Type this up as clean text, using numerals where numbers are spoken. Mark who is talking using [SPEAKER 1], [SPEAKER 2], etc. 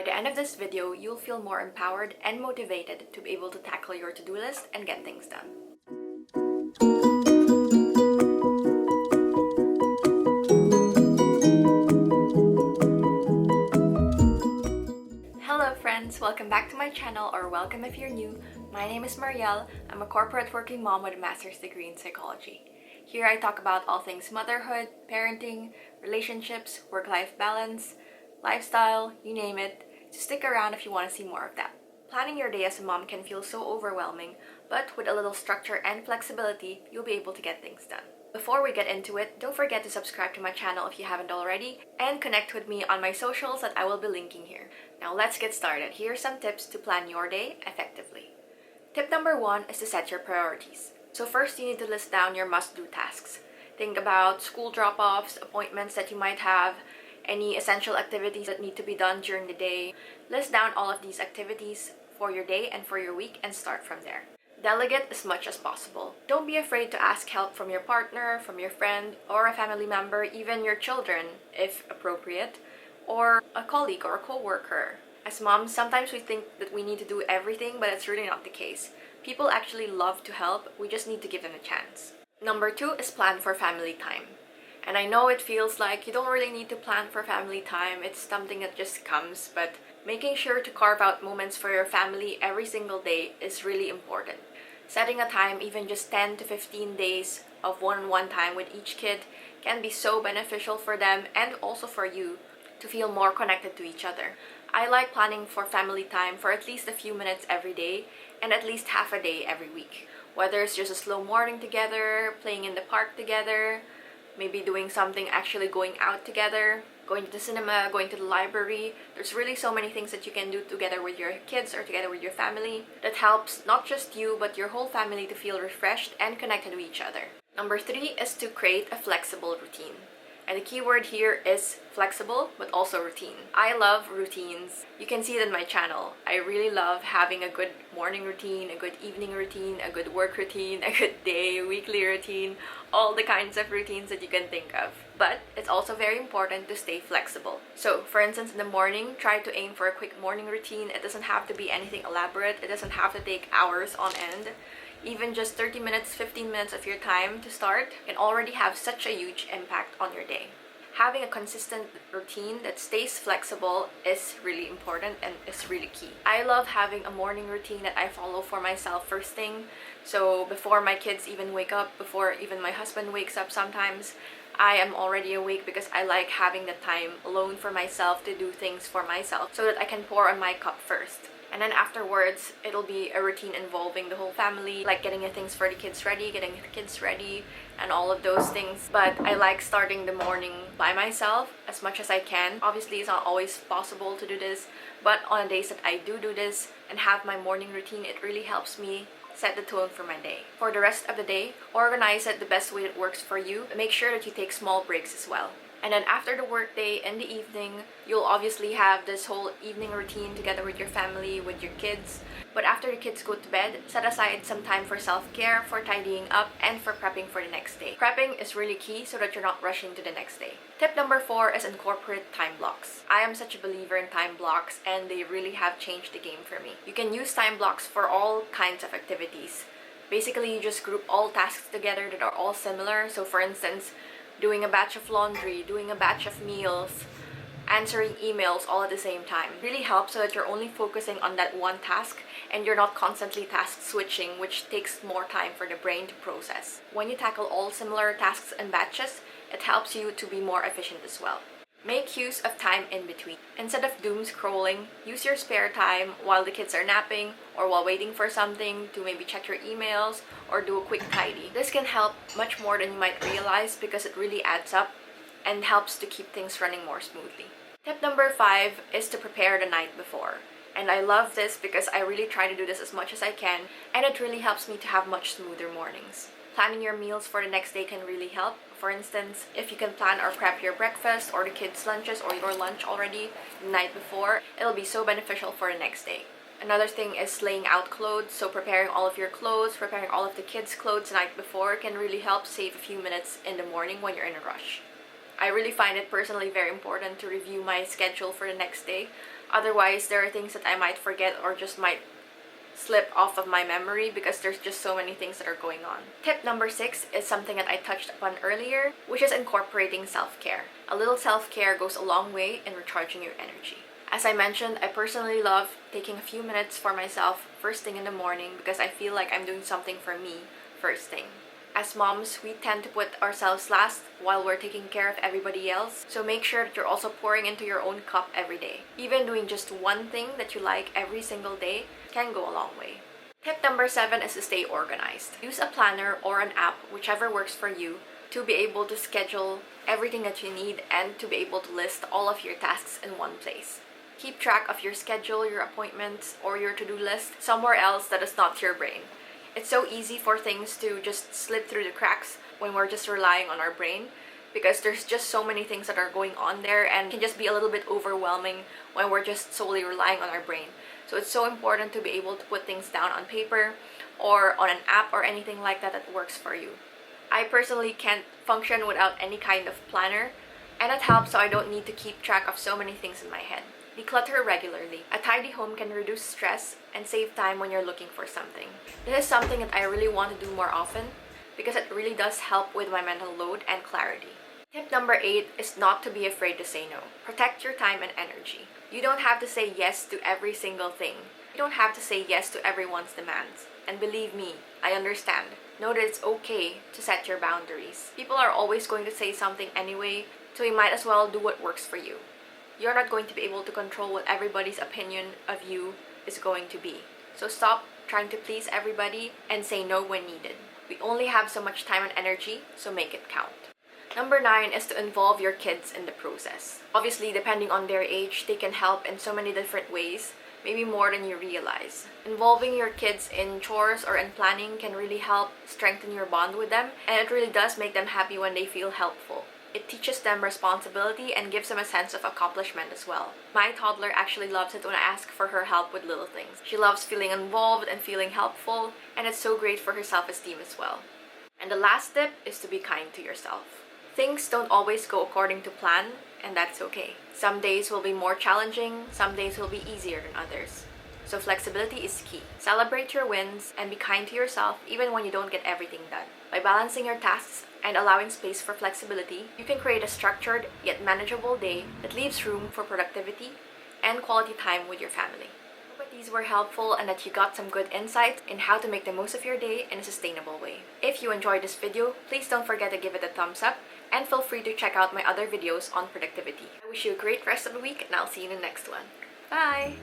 [SPEAKER 1] the end of this video, you'll feel more empowered and motivated to be able to tackle your to-do list and get things done. Hello friends, welcome back to my channel, or welcome if you're new. My name is Marielle. I'm a corporate working mom with a master's degree in psychology. Here I talk about all things motherhood, parenting, relationships, work-life balance, lifestyle, you name it. So stick around if you want to see more of that. Planning your day as a mom can feel so overwhelming, but with a little structure and flexibility, you'll be able to get things done. Before we get into it, don't forget to subscribe to my channel if you haven't already, and connect with me on my socials that I will be linking here. Now let's get started. Here are some tips to plan your day effectively. Tip number 1 is to set your priorities. So first, you need to list down your must-do tasks. Think about school drop-offs, appointments that you might have, any essential activities that need to be done during the day. List down all of these activities for your day and for your week and start from there. Delegate as much as possible. Don't be afraid to ask help from your partner, from your friend, or a family member, even your children, if appropriate, or a colleague or a co-worker. As moms, sometimes we think that we need to do everything, but it's really not the case. People actually love to help, we just need to give them a chance. Number 2 is plan for family time. And I know it feels like you don't really need to plan for family time, it's something that just comes, but making sure to carve out moments for your family every single day is really important. Setting a time, even just 10 to 15 days of one-on-one time with each kid, can be so beneficial for them and also for you to feel more connected to each other. I like planning for family time for at least a few minutes every day and at least half a day every week. Whether it's just a slow morning together, playing in the park together, maybe doing something actually going out together, going to the cinema, going to the library. There's really so many things that you can do together with your kids or together with your family that helps not just you but your whole family to feel refreshed and connected to each other. Number 3 is to create a flexible routine. And the key word here is flexible, but also routine. I love routines. You can see it in my channel. I really love having a good morning routine, a good evening routine, a good work routine, a good day, weekly routine, all the kinds of routines that you can think of. But it's also very important to stay flexible. So, for instance, in the morning, try to aim for a quick morning routine. It doesn't have to be anything elaborate. It doesn't have to take hours on end. Even just 30 minutes, 15 minutes of your time to start can already have such a huge impact on your day. Having a consistent routine that stays flexible is really important and is really key. I love having a morning routine that I follow for myself first thing. So before my kids even wake up, before even my husband wakes up sometimes, I am already awake because I like having the time alone for myself to do things for myself so that I can pour on my cup first. And then afterwards, it'll be a routine involving the whole family, like getting the things for the kids ready, and all of those things. But I like starting the morning by myself as much as I can. Obviously, it's not always possible to do this, but on days that I do this and have my morning routine, it really helps me set the tone for my day. For the rest of the day, organize it the best way that works for you. Make sure that you take small breaks as well. And then after the workday in the evening, you'll obviously have this whole evening routine together with your family, with your kids. But after the kids go to bed, set aside some time for self-care, for tidying up, and for prepping for the next day. Prepping is really key so that you're not rushing to the next day. Tip number 4 is incorporate time blocks. I am such a believer in time blocks, and they really have changed the game for me. You can use time blocks for all kinds of activities. Basically, you just group all tasks together that are all similar. So for instance, doing a batch of laundry, doing a batch of meals, answering emails all at the same time. It really helps so that you're only focusing on that one task and you're not constantly task switching, which takes more time for the brain to process. When you tackle all similar tasks and batches, it helps you to be more efficient as well. Make use of time in between. Instead of doom scrolling, use your spare time while the kids are napping or while waiting for something to maybe check your emails or do a quick tidy. This can help much more than you might realize because it really adds up and helps to keep things running more smoothly. Tip number 5 is to prepare the night before. And I love this because I really try to do this as much as I can, and it really helps me to have much smoother mornings. Planning your meals for the next day can really help. For instance, if you can plan or prep your breakfast or the kids' lunches or your lunch already the night before, it'll be so beneficial for the next day. Another thing is laying out clothes, so preparing all of your clothes, preparing all of the kids' clothes the night before can really help save a few minutes in the morning when you're in a rush. I really find it personally very important to review my schedule for the next day. Otherwise, there are things that I might forget or just might slip off of my memory because there's just so many things that are going on. Tip number 6 is something that I touched upon earlier, which is incorporating self-care. A little self-care goes a long way in recharging your energy. As I mentioned, I personally love taking a few minutes for myself first thing in the morning because I feel like I'm doing something for me first thing. As moms, we tend to put ourselves last while we're taking care of everybody else, so make sure that you're also pouring into your own cup every day. Even doing just one thing that you like every single day can go a long way. Tip number 7 is to stay organized. Use a planner or an app, whichever works for you, to be able to schedule everything that you need and to be able to list all of your tasks in one place. Keep track of your schedule, your appointments, or your to-do list somewhere else that is not your brain. It's so easy for things to just slip through the cracks when we're just relying on our brain because there's just so many things that are going on there and can just be a little bit overwhelming when we're just solely relying on our brain. So it's so important to be able to put things down on paper or on an app or anything like that that works for you. I personally can't function without any kind of planner, and it helps so I don't need to keep track of so many things in my head. Declutter regularly. A tidy home can reduce stress and save time when you're looking for something. This is something that I really want to do more often because it really does help with my mental load and clarity. Tip number 8 is not to be afraid to say no. Protect your time and energy. You don't have to say yes to every single thing. You don't have to say yes to everyone's demands. And believe me, I understand. Know that it's okay to set your boundaries. People are always going to say something anyway, so you might as well do what works for you. You're not going to be able to control what everybody's opinion of you is going to be. So stop trying to please everybody and say no when needed. We only have so much time and energy, so make it count. Number 9 is to involve your kids in the process. Obviously, depending on their age, they can help in so many different ways, maybe more than you realize. Involving your kids in chores or in planning can really help strengthen your bond with them, and it really does make them happy when they feel helpful. It teaches them responsibility and gives them a sense of accomplishment as well. My toddler actually loves it when I ask for her help with little things. She loves feeling involved and feeling helpful, and it's so great for her self-esteem as well. And the last tip is to be kind to yourself. Things don't always go according to plan, and that's okay. Some days will be more challenging, some days will be easier than others. So flexibility is key. Celebrate your wins and be kind to yourself even when you don't get everything done. By balancing your tasks and allowing space for flexibility, you can create a structured yet manageable day that leaves room for productivity and quality time with your family. I hope that these were helpful and that you got some good insights in how to make the most of your day in a sustainable way. If you enjoyed this video, please don't forget to give it a thumbs up and feel free to check out my other videos on productivity. I wish you a great rest of the week and I'll see you in the next one. Bye!